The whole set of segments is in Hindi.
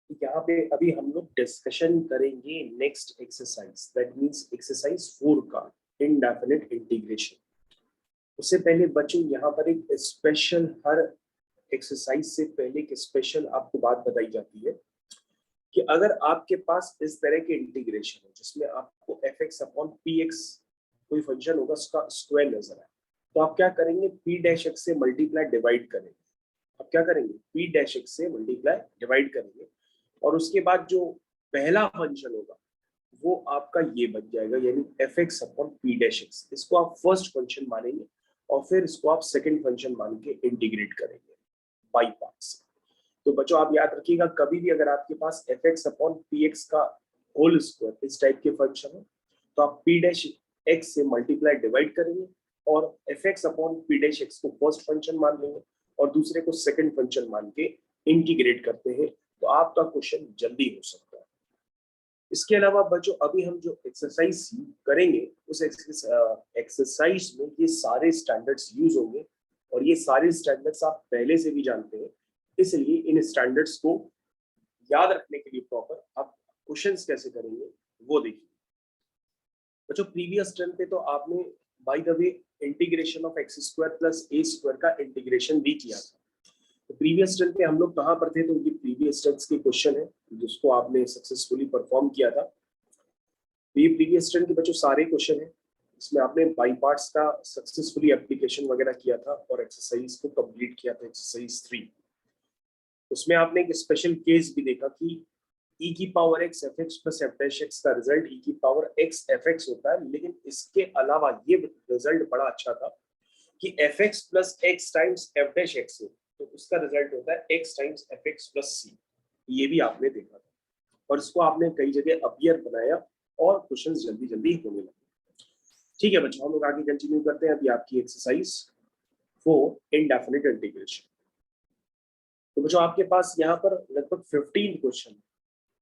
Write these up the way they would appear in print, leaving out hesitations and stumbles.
यहाँ पे अभी हम लोग डिस्कशन करेंगे next exercise, that means exercise 4 का इनडेफिनिट इंटीग्रेशन। उससे पहले बच्चों यहाँ पर एक स्पेशल, हर एक्सरसाइज से पहले एक स्पेशल आपको बात बताई जाती है कि अगर आपके पास इस तरह के इंटीग्रेशन है जिसमें आपको F x upon p x कोई फंक्शन होगा, उसका स्क्वायर नजर आए, तो आप क्या करेंगे, पी डैश एक्स से मल्टीप्लाई डिवाइड करेंगे। आप क्या करेंगे, पी डैश एक्स से मल्टीप्लाई डिवाइड करेंगे और उसके बाद जो पहला फंक्शन होगा वो आपका ये बन जाएगा, यानी F x upon p dash x. इसको आप फर्स्ट फंक्शन मानेंगे और फिर इसको आप सेकंड फंक्शन मान के इंटीग्रेट करेंगे बाई पार्ट्स। तो बच्चों आप याद रखिएगा, कभी भी अगर आपके पास f x upon p x का होल स्क्वायर इस टाइप के फंक्शन है तो आप पी डैश एक्स से मल्टीप्लाई डिवाइड करेंगे और f x upon p dash x को फर्स्ट फंक्शन मान लेंगे और दूसरे को सेकंड फंक्शन मान के इंटीग्रेट करते हैं, तो आपका क्वेश्चन जल्दी हो सकता है। इसके अलावा बच्चों अभी हम जो एक्सरसाइज करेंगे उस एक्सरसाइज में ये सारे स्टैंडर्ड्स यूज होंगे और ये सारे स्टैंडर्ड्स आप पहले से भी जानते हैं, इसलिए इन स्टैंडर्ड्स को याद रखने के लिए प्रॉपर आप क्वेश्चंस कैसे करेंगे वो देखिए। बच्चों प्रीवियस टर्म पे तो आपने by the way integration of x square plus a square का इंटीग्रेशन भी किया था। तो प्रीवियस टर्म पे हम लोग कहाँ पर थे, तो ये प्रीवियस टर्म्स के क्वेश्चन है जिसको आपने सक्सेसफुली परफॉर्म किया था। तो ये प्रीवियस टर्म के बच्चों सारे क्वेश्चन है, इसमें आपने बाई पार्ट्स का सक्सेसफुली एप्लीकेशन वगैरह किया था और एक्सरसाइज को कंप्लीट किया था, एक्सरसाइज 3। उसमें आपने एक स्पेशल केस भी देखा कि e की power x F x plus F dash x का रिजल्ट e की पावर x एफ एक्स होता है, लेकिन इसके अलावा ये रिजल्ट बड़ा अच्छा था कि f x plus x times f dash x हो तो उसका रिजल्ट होता है x times f x plus c. ये भी आपने देखा था और इसको आपने कई जगह अपीयर बनाया और क्वेश्चन जल्दी जल्दी होने लगे। ठीक है बच्चों, हम लोग आगे कंटिन्यू करते हैं। अभी आपकी एक्सरसाइज 4 इनडेफिनिट इंटीग्रेशन। तो बच्चों आपके पास यहाँ पर लगभग 15 क्वेश्चन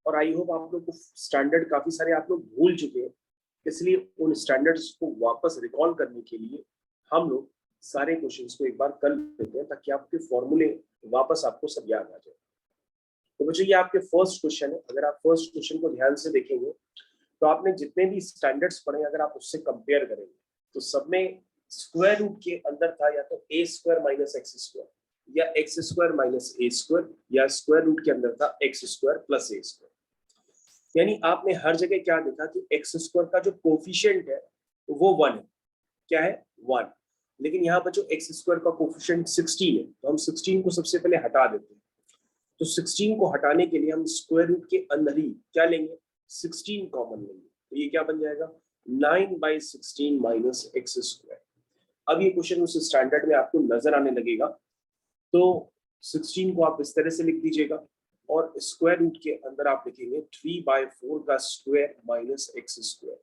और आई होप आप लोग को स्टैंडर्ड काफी सारे आप लोग भूल चुके हैं, इसलिए उन स्टैंडर्ड्स को वापस रिकॉल करने के लिए हम लोग सारे क्वेश्चंस को एक बार कर लेते हैं ताकि आपके फॉर्मूले वापस आपको सब याद आ जाए। तो बच्चों ये आपके फर्स्ट क्वेश्चन है। अगर आप फर्स्ट क्वेश्चन को ध्यान से देखेंगे तो आपने जितने भी स्टैंडर्ड्स पढ़े अगर आप उससे कंपेयर करेंगे तो सब में स्क्वायर रूट के अंदर था या तो ए स्क्वायर माइनस एक्स स्क्वायर या एक्स स्क्वायर माइनस ए स्क्वायर या स्क्वायर रूट के अंदर था x square plus a square. यानी आपने हर जगह क्या देखा कि एक्स स्क्वायर का जो कोफिशिएंट है वो 1 है। क्या है? 1। लेकिन यहाँ पर जो एक्स स्क्वायर का कोफिशिएंट 16 है तो हम 16 को सबसे पहले हटा देते हैं। तो 16 को हटाने के लिए हम स्क्वायर रूट के अंदर ही क्या लेंगे, 16 कॉमन लेंगे। तो ये क्या बन जाएगा, 9/16 माइनस एक्स स्क्वायर। अब ये क्वेश्चन उस स्टैंडर्ड में आपको नजर आने लगेगा तो 16 को आप इस तरह से लिख दीजिएगा और स्क्वायर रूट के अंदर आप लिखेंगे 3/4 का स्क्वायर माइनस एक्स स्क्वायर।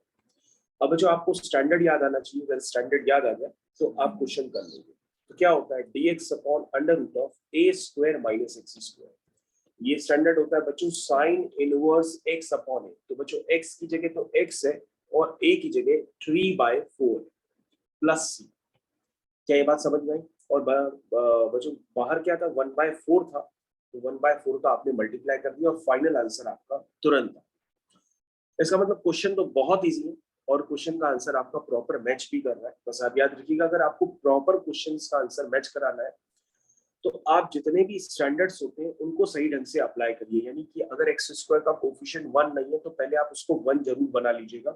अब जो आपको स्टैंडर्ड याद आना चाहिए, अगर स्टैंडर्ड याद आ गया तो आप क्वेश्चन कर लेंगे। तो क्या होता है, dx upon under root of a square minus x square. ये स्टैंडर्ड होता है बच्चों sine inverse x upon a. तो बच्चों x की जगह तो x है और a की जगह 3/4 प्लस c। क्या ये बात समझ में आई? और बच्चों बाहर क्या था, 1/4 था, तो 1/4 का आपने मल्टीप्लाई कर दिया और फाइनल आंसर आपका तुरंत था। इसका मतलब क्वेश्चन तो बहुत इजी है और क्वेश्चन का आंसर आपका प्रॉपर मैच भी कर रहा है। बस आप याद रखिएगा, अगर आपको प्रॉपर क्वेश्चन का आंसर मैच कराना है तो आप जितने भी स्टैंडर्ड्स होते हैं उनको सही ढंग से अप्लाई करिए। यानी कि अगर एक्स स्क्वायर का कोफिशिएंट 1 नहीं है तो पहले आप उसको 1 जरूर बना लीजिएगा,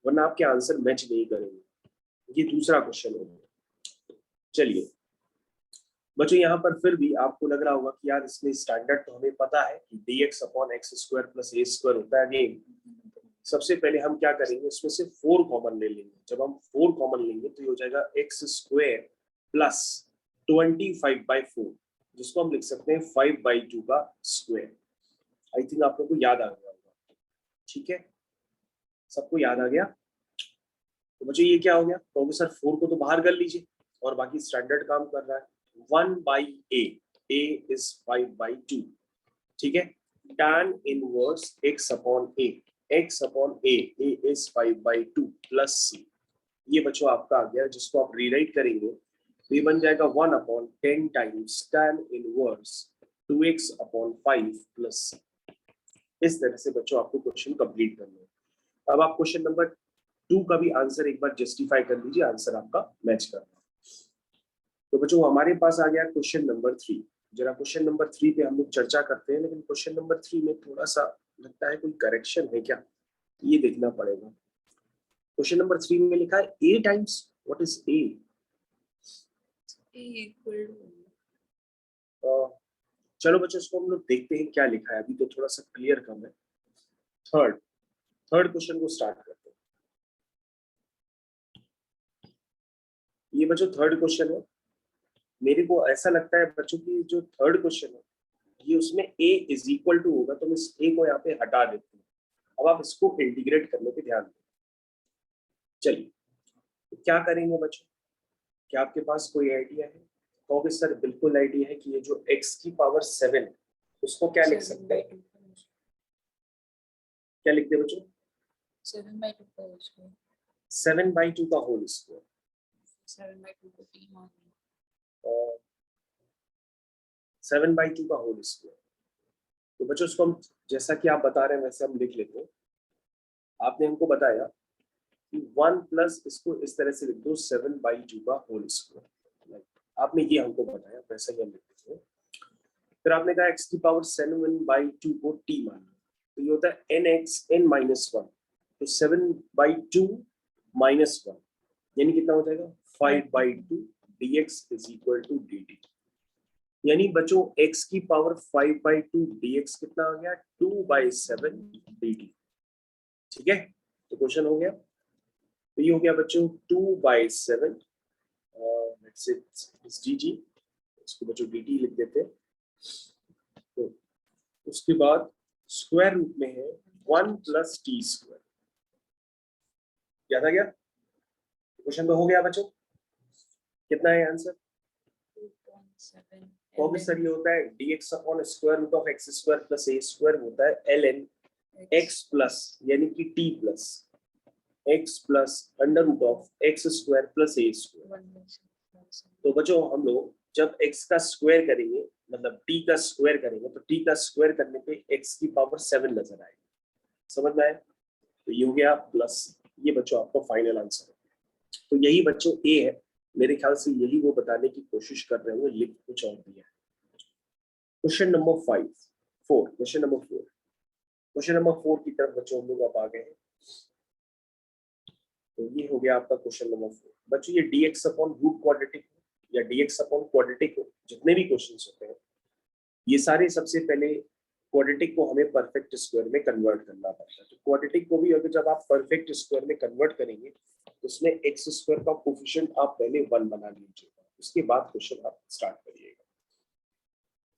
वरना आपके आंसर मैच नहीं करेंगे। ये दूसरा क्वेश्चन है। चलिए बच्चों, यहाँ पर फिर भी आपको लग रहा होगा कि यार इसमें स्टैंडर्ड तो हमें पता है कि dx upon x square plus a square होता है। अगेन सबसे पहले हम क्या करेंगे, इसमें से 4 कॉमन ले लेंगे। जब हम 4 कॉमन लेंगे तो ये हो जाएगा एक्स स्क्वायर प्लस 25/4, जिसको हम लिख सकते हैं 5/2 का स्क्वायर। आई थिंक आप लोगों को याद आ गया होगा। ठीक है, सबको याद आ गया? तो बच्चों ये क्या हो गया, तो सर 4 को तो बाहर कर लीजिए और बाकी स्टैंडर्ड काम कर रहा है। 1/a, a is 5/2। ठीक है, tan inverse x upon a, x upon a, a is 5/2 plus c। ये बच्चों आपका आ गया, जिसको आप रीराइट करेंगे तो ये बन जाएगा 1/10 times tan inverse 2x upon 5 plus c। इस तरह से बच्चों आपको क्वेश्चन कंप्लीट करना है। अब आप क्वेश्चन नंबर 2 का भी आंसर एक बार जस्टिफाई कर लीजिए, आंसर आपका मैच कर रहा है। तो बच्चों हमारे पास आ गया क्वेश्चन नंबर 3। जरा क्वेश्चन नंबर 3 पे हम लोग चर्चा करते हैं, लेकिन क्वेश्चन नंबर 3 में थोड़ा सा लगता है कोई करेक्शन है क्या, ये देखना पड़ेगा। क्वेश्चन नंबर 3 में लिखा है a times, what is a? चलो बच्चों इसको हम लोग देखते हैं क्या लिखा है, अभी तो थोड़ा सा क्लियर कम है। थर्ड क्वेश्चन को स्टार्ट करते हैं। ये बच्चों थर्ड क्वेश्चन है। मेरे को ऐसा लगता है बच्चों की जो थर्ड क्वेश्चन है ये उसमें a इज इक्वल टू होगा, तो मैं इस a को यहाँ पे हटा देती हूँ। अब आप इसको इंटीग्रेट करने पे ध्यान दें। चलिए तो क्या करेंगे बच्चों, क्या आपके पास कोई आइडिया है? कहोगे सर बिल्कुल आइडिया है कि ये जो x की पावर 7 उसको क्या लिख सकते हैं? क्या लिखते हैं बच्चों? 7/2 का होल स्क्वायर। 7/2 का होल स्क्वायर। 7/2 को t मान 7/2 का होल स्क्वायर। तो बच्चों इसको हम जैसा कि आप बता रहे हैं वैसे हम लिख लेते हैं। आपने हमको बताया कि 1 प्लस इसको इस तरह से लिख दो 7/2 का होल स्क्वायर। आपने ये हमको बताया, वैसा ही हम लिख देते हैं। फिर आपने कहा x की पावर 7/2 को t मान, तो ये होता है nx n-1, तो 7/2 -1 यानी कितना हो जाएगा 5/2 dx is equal to dt। यानी बच्चों x की पावर 5/2 dx कितना आ गया 2/7 dt। ठीक है, तो क्वेश्चन हो गया। तो ये हो गया बच्चों 2/7 लेट्स से dt, इसको बच्चों dt लिख देते हैं। तो उसके बाद स्क्वायर रूट में है 1 प्लस टी स्क्वायर। याद आ गया? क्वेश्चन तो हो गया बच्चों। कितना है आंसर? 2.7 तो सर ये होता है dx upon square root of x square plus a square होता है ln x प्लस यानी कि t plus x plus under root of x square plus a square. तो बच्चों हम लोग जब x का स्क्वायर करेंगे मतलब t का स्क्वायर करेंगे तो t का स्क्वायर करने पे x की पावर 7 नजर आएगी। समझ में आया? तो ये हो गया प्लस, ये बच्चों आपका फाइनल आंसर है। तो यही बच्चों a है, मेरे ख्याल से यही वो बताने की कोशिश कर रहे होंगे, लिख कुछ और दिया है। क्वेश्चन नंबर 4 क्वेश्चन नंबर 4 की तरफ बच्चों हम लोग अब आ गए हैं। तो ये हो गया आपका क्वेश्चन नंबर 4। बच्चों ये dx अपॉन रूट क्वाड्रेटिक या dx अपॉन क्वाड्रेटिक जितने भी क्वेश्चंस होते हैं ये सारे सबसे पहले क्वाड्रेटिक को हमें परफेक्ट स्क्वायर में कन्वर्ट करना पड़ता है। तो क्वाड्रेटिक को भी अगर जब आप परफेक्ट स्क्वायर में कन्वर्ट करेंगे तो उसमें x स्क्वायर का कोफिशिएंट आप पहले 1 बना लीजिएगा, उसके बाद क्वेश्चन आप स्टार्ट करिएगा।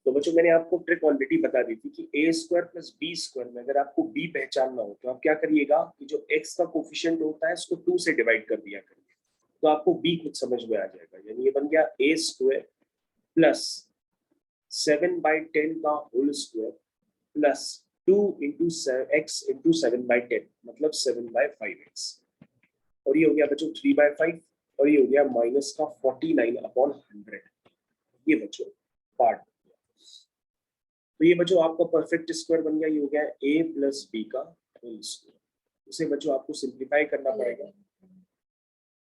तो बच्चों मैंने आपको ट्रिक ऑलरेडी बता दी थी कि a square plus b square में अगर आपको b पहचानना हो तो आप क्या करिएगा कि जो x का कोफिशिएंट होता है उसको 2 से डिवाइड कर दिया करिए, तो आपको b खुद समझ में आ जाएगा। यानी ये बन गया a स्क्वायर प्लस 7/10 का whole square plus 2 into x into 7/10 मतलब 7/5x, और ये हो गया बच्चों 3/5 और ये हो गया माइनस का 49/100। ये बच्चों पार्ट। तो ये बच्चों आपका परफेक्ट स्क्वायर बन गया, ये हो गया a प्लस b का होल स्क्वायर। उसे बच्चों आपको सिंप्लीफाई करना पड़ेगा,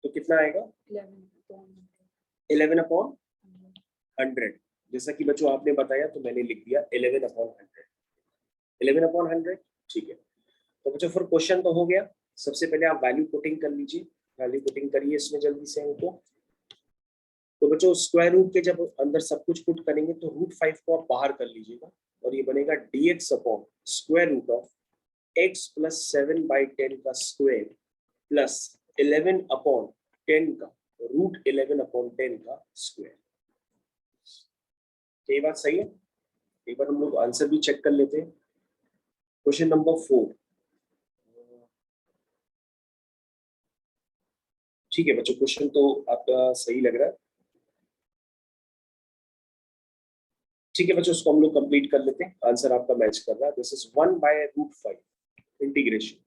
तो कितना आएगा 11/100। जैसा कि बच्चों आपने बताया तो मैंने लिख दिया 11/100। 11/100 ठीक है। तो बच्चों फिर क्वेश्चन तो हो गया। सबसे पहले आप वैल्यू पुटिंग कर लीजिए, वैल्यू पुटिंग करिए इसमें जल्दी से हमको। तो बच्चों स्क्वायर रूट के जब अंदर सब कुछ पुट करेंगे तो √5 को आप बाहर कर लीजिएगा और ये बनेगा dx upon square root of x plus 7/10 का स्क्वायर प्लस 11/10 का √11/10 का स्क्वायर। ये बात सही है? एक बार हम लोग आंसर भी चेक कर लेते हैं। Question number 4। ठीक है बच्चों, क्वेश्चन तो आपका सही लग रहा है। ठीक है बच्चों, उसको हम लोग कंप्लीट कर लेते हैं। आंसर आपका मैच कर रहा है। This is 1/√5 integration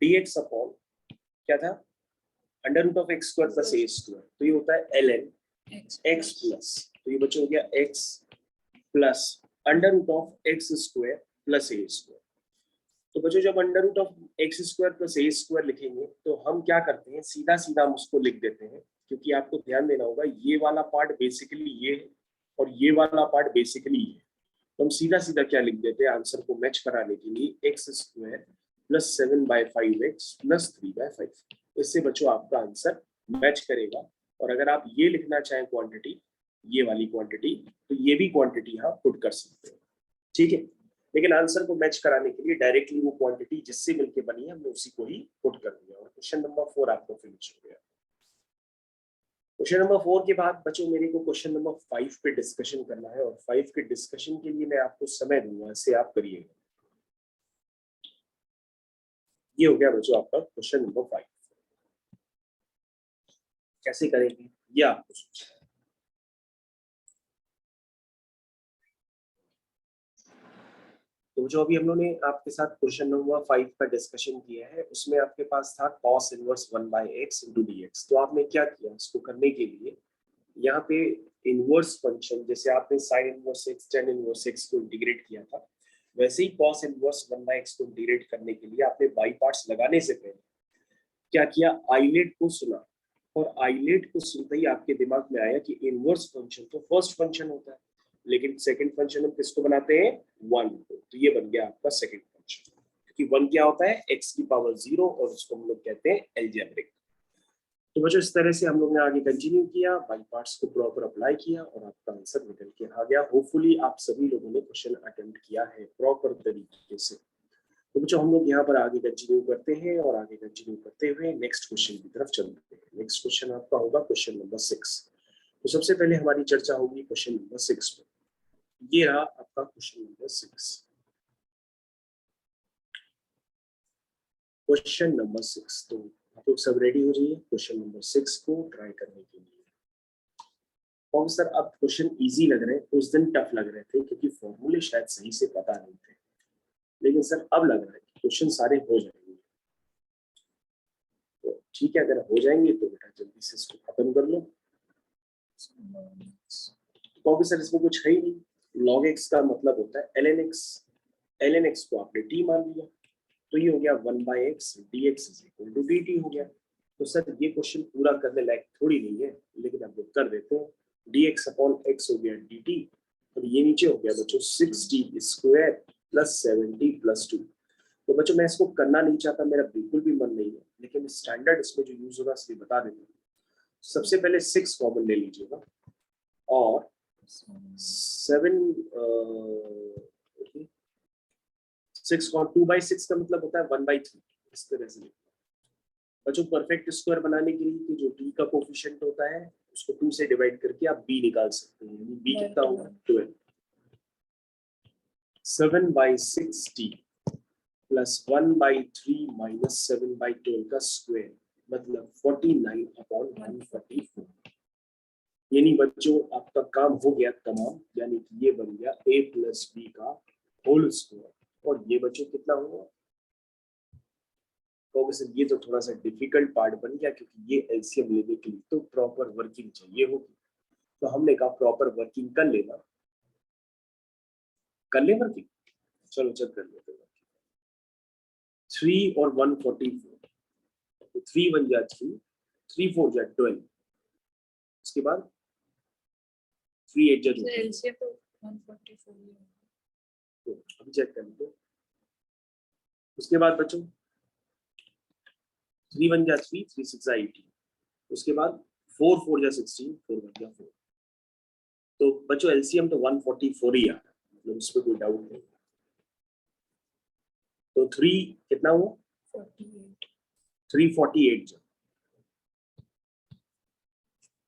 dx upon क्या था under root of x square plus a square, तो ये होता है ln x प्लस, तो ये बच्चों हो गया x plus under root of x square plus a square. तो बच्चों जब under root of x square plus a square लिखेंगे तो हम क्या करते हैं, सीधा सीधा हम उसको लिख देते हैं, क्योंकि आपको ध्यान देना होगा ये वाला पार्ट बेसिकली ये है और ये वाला पार्ट बेसिकली ये है। तो हम सीधा सीधा क्या लिख देते हैं आंसर को मैच कराने के लिए, x square plus 7/5x plus 3/5। इससे बच्चों आपका आंसर मैच करेगा। और अगर आप ये लिखना चाहें क्वांटिटी, ये वाली क्वांटिटी, तो ये भी क्वांटिटी यहाँ पुट कर सकते हैं, ठीक है। लेकिन आंसर को मैच कराने के लिए डायरेक्टली वो क्वांटिटी जिससे मिलके बनी है हमने उसी को ही पुट कर दिया और क्वेश्चन नंबर 4 आपको फिनिश हो गया। क्वेश्चन नंबर 4 के बाद बच्चों मेरे को क्वेश्चन नंबर 5 पे डिस्कशन करना है और 5 के डिस्कशन के लिए मैं आपको समय दूंगा, इससे आप करिएगा। ये हो गया बच्चों आपका क्वेश्चन नंबर 5। कैसे करेंगे ये आपको सोचना है। तो जो अभी हम लोगों ने आपके साथ क्वेश्चन नंबर 5 का डिस्कशन किया है उसमें आपके पास था cos inverse 1/x into dx। तो आपने क्या किया, इसको करने के लिए यहाँ पे इनवर्स फंक्शन, जैसे आपने sin inverse x tan inverse x को इंटीग्रेट किया था, वैसे ही cos इनवर्स 1/x को इंटीग्रेट करने के लिए आपने बाई पार्ट्स लगाने से पहले क्या किया, आइलेट को सुना और आइलेट को सुनते ही आपके दिमाग में आया कि इनवर्स फंक्शन तो फर्स्ट फंक्शन होता है, लेकिन सेकंड फंक्शन हम किसको बनाते हैं, 1 को। तो ये बन गया आपका सेकंड फंक्शन, क्योंकि 1 क्या होता है, x की पावर 0 और उसको हम लोग कहते हैं अलजेब्रिक। तो बच्चों इस तरह से हम लोग ने आगे कंटिन्यू किया, बाई पार्ट्स को प्रॉपर अप्लाई किया और आपका आंसर निकल के आ गया। होपफुली आप सभी लोगों ने क्वेश्चन अटेम्प्ट किया है प्रॉपर तरीके से। तो बच्चों हम लोग यहाँ पर आगे कंटिन्यू करते हैं और आगे कंटिन्यू करते हुए नेक्स्ट क्वेश्चन की तरफ चलते हैं। नेक्स्ट क्वेश्चन आपका होगा क्वेश्चन नंबर 6। तो सबसे पहले हमारी चर्चा होगी क्वेश्चन नंबर 6 पे। ये रहा आपका क्वेश्चन नंबर 6। क्वेश्चन नंबर 6, तो आप लोग सब रेडी हो जाइए क्वेश्चन नंबर 6 को ट्राई करने के लिए। और सर अब क्वेश्चन इजी लग रहे हैं, उस दिन टफ लग रहे थे क्योंकि फॉर्मूले शायद सही से पता नहीं थे, लेकिन सर अब लग रहा है कि क्वेश्चन सारे हो जाएंगे। तो ठीक है, अगर हो जाएंगे तो बेटा जल्दी से इसको खत्म कर लो। क्योंकि सर इसमें कुछ है ही नहीं, log x का मतलब होता है ln x, ln x को आपने t मान लिया, तो ये हो गया 1/x dx = dt हो गया। तो सर ये क्वेश्चन पूरा करने लायक थोड़ी नहीं है, लेकिन आप लोग कर देते हैं। dx/x हो गया dt और ये नीचे हो गया बच्चों 6t² + 7t + 2। तो बच्चों मैं इसको करना नहीं चाहता, मेरा बिल्कुल भी मन नहीं है, लेकिन स्टैंडर्ड इसमें जो यूज होगा इसलिए बता देता हूँ। सबसे पहले 6 कॉमन ले लीजिएगा और 7 6 और 2/6 का मतलब होता है 1/3। इस तरह से बच्चों परफेक्ट स्क्वायर बनाने के लिए जो t का कोफिशिएंट होता है उसको 2 से डिवाइड करके आप b निकाल सकते हैं, यानी b कितना होगा 12। 7/6t + 1/3 - 7/12 का स्क्वायर मतलब 49/144। यानी बच्चों आपका काम हो गया तमाम, यानी कि ये बन गया a + b का होल स्क्वायर। और ये बच्चों कितना होगा, तो सर ये तो थोड़ा सा डिफिकल्ट पार्ट बन गया क्योंकि ये एलसीएम लेने के लिए तो प्रॉपर वर्किंग चाहिए होगी। तो हमने कहा प्रॉपर वर्किंग कर लेना, कर ले वर्किंग, चलो चेक कर लेते हैं। 3 और 144, तो 3 1 जा 3, 3 4 जा 12, उसके बाद 3 8 जा 2, एलसीएम तो 144 है। तो अभी चेक कर लेते हैं। उसके बाद बच्चों 3 1 जा 3, 3 6 जा 18, उसके बाद 4 4 जा 16, 4 1 जा 4। तो बच्चों एलसीएम तो 144 ही आ रहा है, मतलब उस पर कोई डाउट नहीं। तो 3 कितना हुआ 48, 348 जो,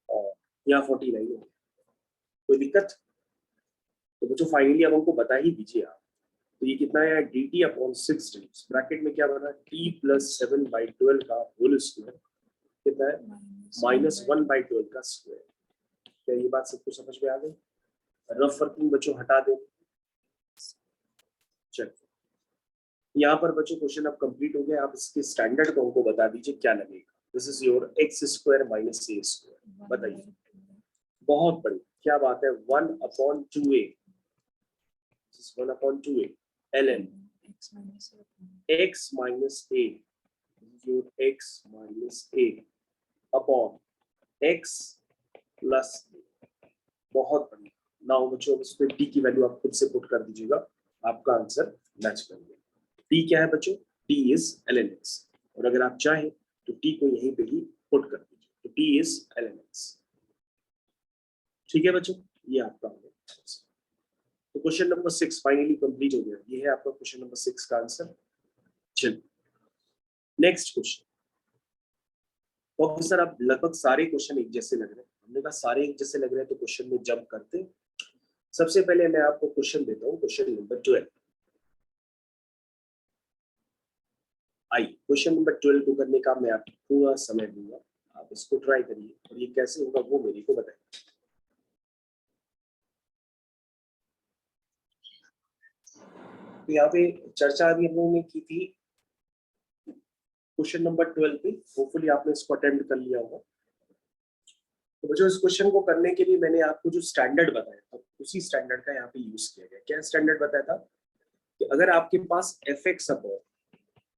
और यहाँ 49 हो, कोई दिक्कत। तो बच्चों फाइनली अब हमको बता ही दीजिए आप, तो ये कितना है dt/6 टाइम्स ब्रैकेट में क्या बना t + 7/12 का होल स्क्वायर कितना है -1/12 का स्क्वायर। क्या ये बात सबको समझ में आ गई? रफ वर्किंग बच्चों हटा दे, चल यहाँ पर बच्चों क्वेश्चन अब कंप्लीट हो गया। आप इसके स्टैंडर्ड को हमको बता दीजिए क्या लगेगा। This is your x² - a², बताइए। बहुत बड़ी क्या बात है, 1/2a, 1/2a ln X minus A upon x minus a x minus a upon x plus a। बहुत बढ़िया। नाउ बच्चों इस पे t की वैल्यू आप खुद से पुट कर दीजिएगा, आपका आंसर मैच कर गया। t क्या है बच्चों? t इज ln x, और अगर आप चाहें तो t को यहीं पे ही पुट कर दीजिए, तो t इज ln x। ठीक है बच्चों, ये आपका हो गया। तो क्वेश्चन नंबर 6 फाइनली कंप्लीट हो गया। ये है आपका क्वेश्चन नंबर 6 का आंसर। चलिए नेक्स्ट क्वेश्चन। तो सर आप लगभग सारे क्वेश्चन एक जैसे लग रहे हैं। हमने कहा सारे एक जैसे लग रहे हैं तो क्वेश्चन में जंप करते हैं। सबसे पहले मैं आपको क्वेश्चन देता हूँ, क्वेश्चन नंबर 12। आई क्वेश्चन नंबर 12 को करने का मैं आपको पूरा समय दूंगा, आप इसको ट्राई करिए और ये कैसे होगा वो मेरे को बताइए। तो यहाँ पे चर्चा अभी हम लोगों ने की थी क्वेश्चन नंबर 12 पे। होपफुली आपने इसको अटेम्प्ट कर लिया होगा। तो बच्चों इस क्वेश्चन को करने के लिए मैंने आपको जो स्टैंडर्ड बताया था उसी स्टैंडर्ड का यहाँ पे यूज किया गया। क्या स्टैंडर्ड बताया था कि अगर आपके पास fx अपॉन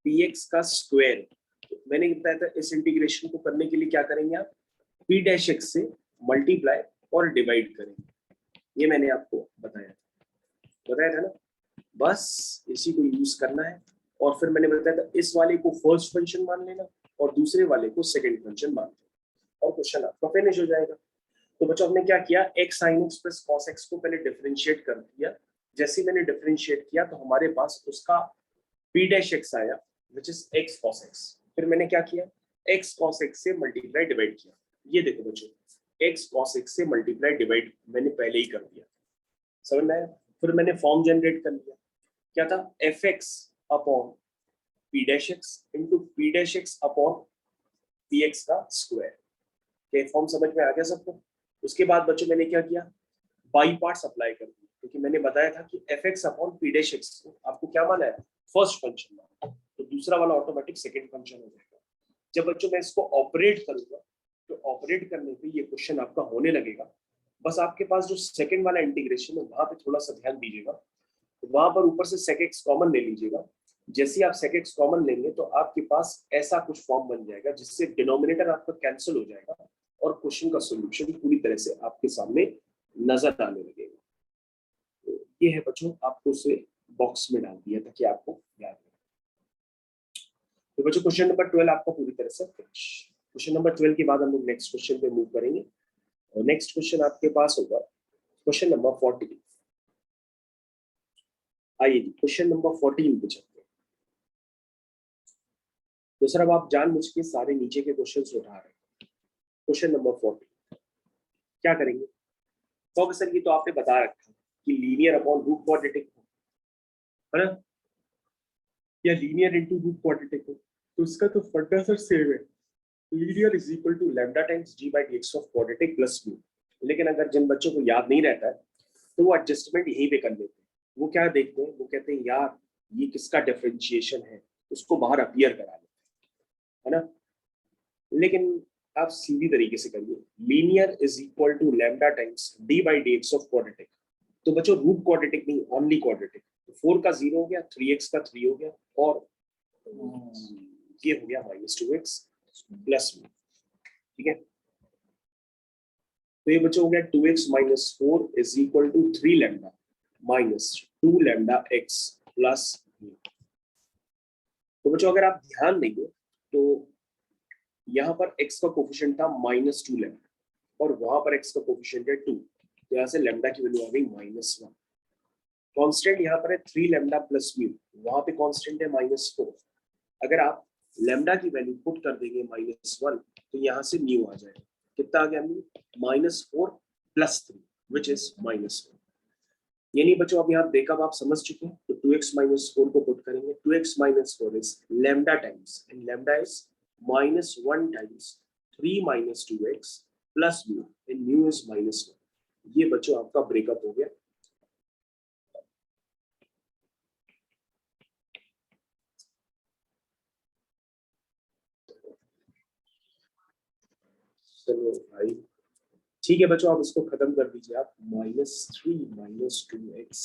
px का स्क्वायर, तो मैंने बताया था इस इंटीग्रेशन को करने के लिए क्या करेंगे आप p डैश x से मल्टीप्लाई और डिवाइड करेंगे। ये मैंने आपको बताया था ना। बस इसी को यूज करना है। और फिर मैंने बताया था इस वाले को फर्स्ट फंक्शन मान लेना और दूसरे वाले को सेकंड फंक्शन मान लेना, और क्वेश्चन आपका फिनिश हो जाएगा। तो बच्चों हमने क्या किया, x sin x plus cos x को पहले डिफरेंशिएट कर दिया। जैसे मैंने डिफरेंशिएट किया तो हमारे पास उसका p डैश x आया which is x cos x। फिर मैंने क्या किया, x cos x से मल्टीप्लाई डिवाइड किया। ये देखो बच्चों, x cos x से मल्टीप्लाई डिवाइड मैंने पहले ही कर दिया, समझ में आया। फिर मैंने फॉर्म जनरेट कर लिया, क्या था fx upon p dash x into p dash x upon px का स्क्वायर। ये फॉर्म समझ में आ गया सबको। उसके बाद बच्चों मैंने क्या किया, बाई पार्ट्स अप्लाई कर दिया, क्योंकि मैंने बताया था कि fx upon p dash x को आपको क्या माना है, फर्स्ट फंक्शन माना, तो दूसरा वाला ऑटोमेटिक सेकंड फंक्शन हो जाएगा। जब बच्चों मैं इसको ऑपरेट करूंगा तो ऑपरेट करने पे ये क्वेश्चन आपका होने लगेगा। बस आपके पास जो सेकंड वाला इंटीग्रेशन है वहां पे थोड़ा सा ध्यान दीजिएगा, वहां पर ऊपर से sec x कॉमन ले लीजिएगा। जैसे आप sec x कॉमन लेंगे तो आपके पास ऐसा कुछ फॉर्म बन जाएगा जिससे डिनोमिनेटर आपका कैंसिल हो जाएगा और क्वेश्चन का सॉल्यूशन पूरी तरह से आपके सामने नजर आने लगेगा। तो ये है बच्चों, आपको उसे बॉक्स में डाल दिया ताकि आपको याद रहे। तो बच्चों क्वेश्चन नंबर 12 आपका पूरी तरह से फिनिश। क्वेश्चन नंबर 12 के बाद हम लोग नेक्स्ट क्वेश्चन पे मूव करेंगे और नेक्स्ट क्वेश्चन आपके पास होगा क्वेश्चन नंबर 14। आइए जी क्वेश्चन नंबर 14 पे चलते हैं। तो सर अब आप जानबूझ के सारे नीचे के क्वेश्चंस उठा रहे हैं। क्वेश्चन नंबर 14 क्या करेंगे, तो सर ये तो आपने बता रखा कि लीनियर अपॉन रूट क्वाड्रेटिक है ना, या लीनियर इनटू रूट क्वाड्रेटिक हो, तो इसका तो फंडा सर सेम है, linear is equal to lambda times g by dx of quadratic plus mu. लेकिन अगर जिन बच्चों को याद नहीं रहता है तो वो एडजस्टमेंट यहीं पे कर लेते हैं। वो क्या देखते हैं, वो कहते हैं यार ये किसका डिफरेंशिएशन है, उसको बाहर अपीयर करा लेते हैं, है ना। लेकिन आप सीधी तरीके से करिए, linear is equal to lambda times d by dx of quadratic. तो बच्चों रूट क्वाड्रेटिक नहीं, ओनली क्वाड्रेटिक। तो 4 का 0 हो गया, 3x का 3 हो गया और ये हो गया -2x प्लस में। ठीक है, तो ये बच्चों हो गया 2x minus 4 is equal to 3 lambda minus 2 lambda x plus. तो बच्चों अगर आप ध्यान देंगे तो यहाँ पर x का कोफिशिएंट था -2 लैम्डा और वहां पर x का कोफिशिएंट है 2, तो यहाँ से लैम्डा की वैल्यू आ गई -1। कांस्टेंट यहाँ पर है 3 लैम्डा प्लस म्यू, वहां पे कांस्टेंट है -4। अगर आप लैम्डा की वैल्यू पुट कर देंगे -1 तो यहाँ से म्यू आ जाएगा। कितना आ गया म्यू, -4 प्लस 3 विच इज -1। यानी बच्चों अब यहाँ ब्रेकअप आप समझ चुके हैं। तो 2x माइनस 4 को पुट करेंगे, 2x minus 4 is lambda times and lambda is -1 times 3 minus 2x plus mu and mu is -1। ये बच्चों आपका ब्रेकअप हो गया। चलो भाई ठीक है बच्चों, आप इसको खत्म कर दीजिए। आप -3 - 2x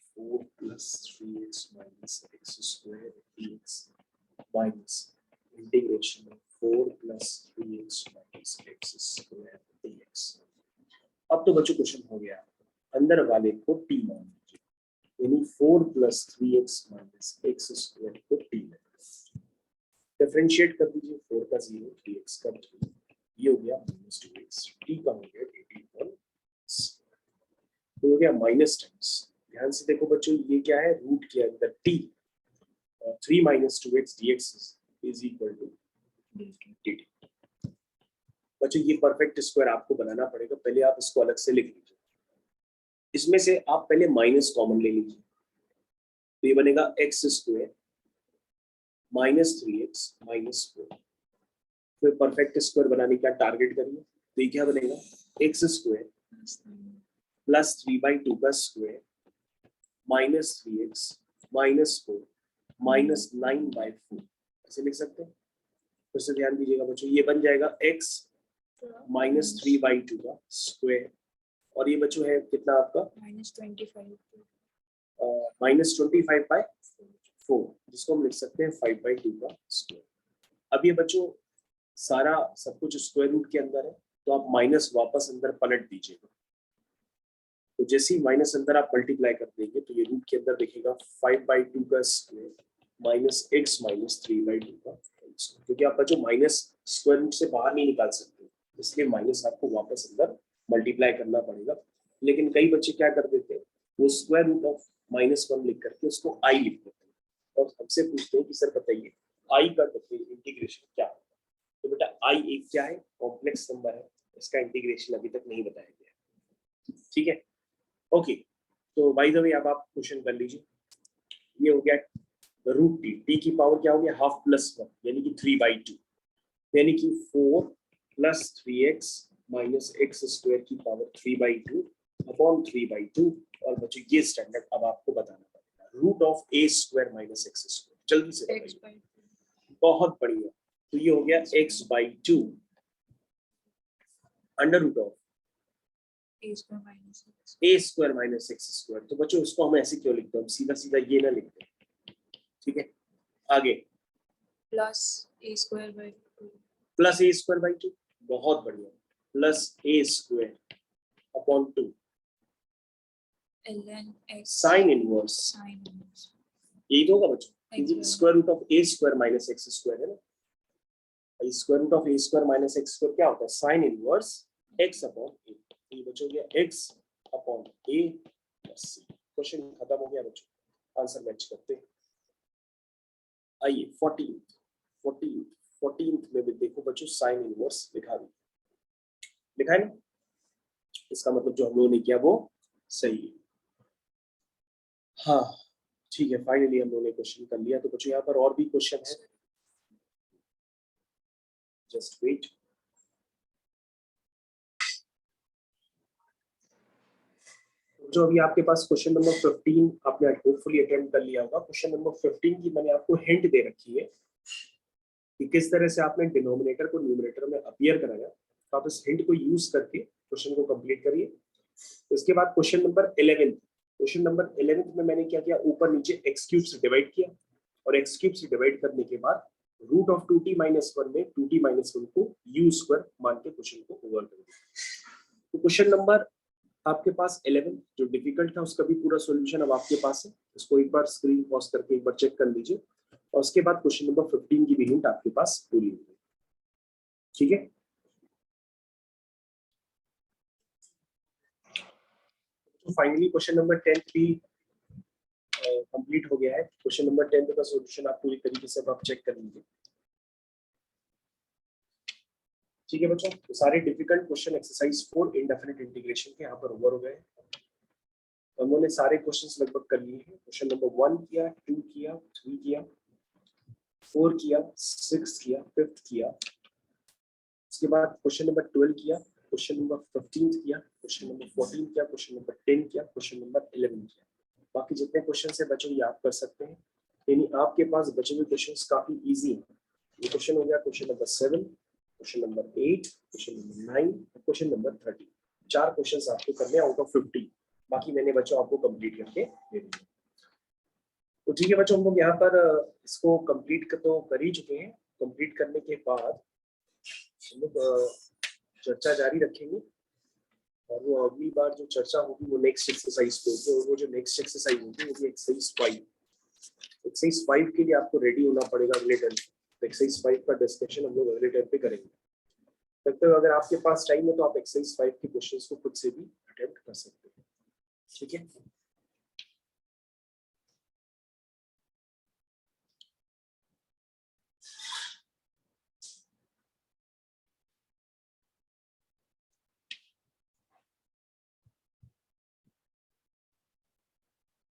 4 + 3x minus integration 4 + 3x - x square dx। अब तो बच्चों क्वेश्चन हो गया, अंदर वाले को t मान लीजिए, यानी 4 + 3x - x स्क्वायर को t मान लीजिए, डिफरेंशिएट कर दीजिए, 4 का 0, 3x का 3, ये हो गया -2x, t का हो गया 81, तो हो गया माइनस टाइम्स। ध्यान से देखो बच्चों, ये क्या है, रूट के अंदर t, 3 - 2x dx is equal to dt। बच्चों ये परफेक्ट स्क्वायर आपको बनाना पड़ेगा, पहले आप इसको अलग से लिख लीजिए। इसमें से आप पहले माइनस कॉमन ले लीजिए, तो ये बनेगा x स्क्वायर -3x - 4। फिर परफेक्ट स्क्वायर बनाने का टारगेट करिए, तो ये क्या बनेगा, x स्क्वायर प्लस 3/2 का स्क्वायर -3x -4 -9/4, ऐसे लिख सकते हैं। फिर से ध्यान दीजिएगा बच्चों, ये बन जाएगा x -3/2 का स्क्वायर, और ये बच्चों है कितना आपका -25/4, जिसको हम लिख सकते हैं 5/2 का स्क्वायर। अब ये बच्चों सारा सब कुछ स्क्वायर रूट के अंदर है, तो आप माइनस वापस अंदर पलट दीजिएगा, तो जैसे ही माइनस अंदर आप मल्टीप्लाई कर देंगे तो ये रूट के अंदर दिखेगा 5/2 का स्क्वायर -x - 3/2 का स्क्वायर, क्योंकि आप बच्चों माइनस स्क्वायर रूट से बाहर नहीं निकाल सकते, इसलिए माइनस आपको वापस अंदर मल्टीप्लाई करना पड़ेगा। लेकिन कई बच्चे क्या कर देते हैं, वो स्क्वायर रूट ऑफ -1 लिख करके उसको i लिख देते हैं, और हमसे पूछते हैं कि सर बताइए i का इंटीग्रेशन क्या है। तो बेटा i एक क्या है, कॉम्प्लेक्स नंबर है, इसका इंटीग्रेशन अभी तक नहीं बताया गया, ठीक है। ओके, तो बाय द वे अब आप क्वेश्चन कर लीजिए, ये हो गया रूट टी की पावर क्या हो गया, ½ + 1 यानी कि 3/2, यानी कि 4 + 3x - x स्क्वायर की पावर 3/2 अपॉन 3/2। और बच्चों ये स्टैंडर्ड अब आपको बताना पड़ेगा, root of a square - x square, जल्दी से बताइए। बहुत बढ़िया, तो ये हो गया x/2 under root of a square - x square. तो बच्चों इसको हम ऐसे क्यों लिखते हैं, हम सीधा सीधा ये ना लिखते हैं, ठीक है। आगे प्लस a स्क्वायर/2, बहुत बढ़िया, plus a square upon 2 ln x sine inverse, यही तो होगा बच्चों, क्योंकि square root of a square - x square है ना, square root of a square - x square क्या होता है, sine inverse x upon a। ये बच्चों गया x upon a plus c। Question खत्म हो गया बच्चों, आंसर मैच करते हैं। आइए 14th में भी देखो बच्चों, साइन इनवर्स लिखा है ना, इसका मतलब जो हम लोगों ने किया वो सही है। हाँ ठीक है, फाइनली हम लोगों ने क्वेश्चन कर लिया। तो बच्चों यहाँ पर और भी क्वेश्चन है, जस्ट वेट। जो अभी आपके पास क्वेश्चन नंबर 15 आपने होपफुली अटेम्प्ट कर लिया होगा। क्वेश्चन नंबर 15 की मैंने आपको हिंट दे रखी है कि किस तरह से आपने डिनोमिनेटर को न्यूमरेटर में अपीयर कराया, तो आप इस हिंट को यूज करके क्वेश्चन को कंप्लीट करिए। इसके बाद क्वेश्चन नंबर 11 में मैंने क्या किया, ऊपर नीचे x क्यूब से डिवाइड किया, और x क्यूब से डिवाइड करने के बाद रूट ऑफ 2t - 1 में 2t - 1 को u स्क्वायर मान के क्वेश्चन को ओवर कर दिया। तो क्वेश्चन नंबर आपके पास 11 जो डिफिकल्ट था उसका भी पूरा सॉल्यूशन अब आपके पास है, इसको एक बार स्क्रीन पॉज करके एक बार चेक कर लीजिए, और उसके बाद क्वेश्चन नंबर 15 की भी हिंट आपके पास पूरी होगी, ठीक है। तो फाइनली क्वेश्चन नंबर 10 भी कंप्लीट हो गया है। क्वेश्चन नंबर 10 का सॉल्यूशन आप पूरी तरीके से अब आप चेक कर लीजिए, ठीक है बच्चों। तो सारे difficult question exercise 4 indefinite integration के यहाँ पर ओवर हो गए। तो हमने सारे क्वेश्चंस लगभग कर लिए हैं। क्वेश्चन नंबर 1 किया, 2 किया, 3 किया, 4 किया, 6 किया, 5 किया, उसके बाद क्वेश्चन नंबर 12 किया, क्वेश्चन नंबर 15 किया, क्वेश्चन नंबर 14 किया, क्वेश्चन नंबर 10 किया, क्वेश्चन नंबर 11 किया। बाकी जितने क्वेश्चन है बच्चों ये आप कर सकते हैं, यानी आपके पास बचे हुए क्वेश्चंस काफी इजी हैं। ये क्वेश्चन हो गया question number 7, question number 8, question number 9, question number 30। 4 questions आपको करने आउट ऑफ 50, बाकी मैंने बच्चों आपको कंप्लीट करके दे दिए। तो ठीक है बच्चों, हम लोग यहाँ पर इसको कंप्लीट तो कर ही चुके हैं। कंप्लीट करने के बाद हम लोग चर्चा जारी रखेंगे, और वो अगली बार जो चर्चा होगी वो नेक्स्ट एक्सरसाइज पे होगी। वो जो नेक्स्ट एक्सरसाइज होगी वो भी एक्सरसाइज 5। एक्सरसाइज 5 के लिए आपको रेडी होना पड़ेगा अगले टर्म। तो एक्सरसाइज 5 का डिस्कशन हम लोग अगले टर्म पे करेंगे। तब तक अगर आपके पास टाइम है तो आप एक्सरसाइज 5 के क्वेश्चंस को खुद से भी अटेम्प्ट कर सकते हैं। ठीक है।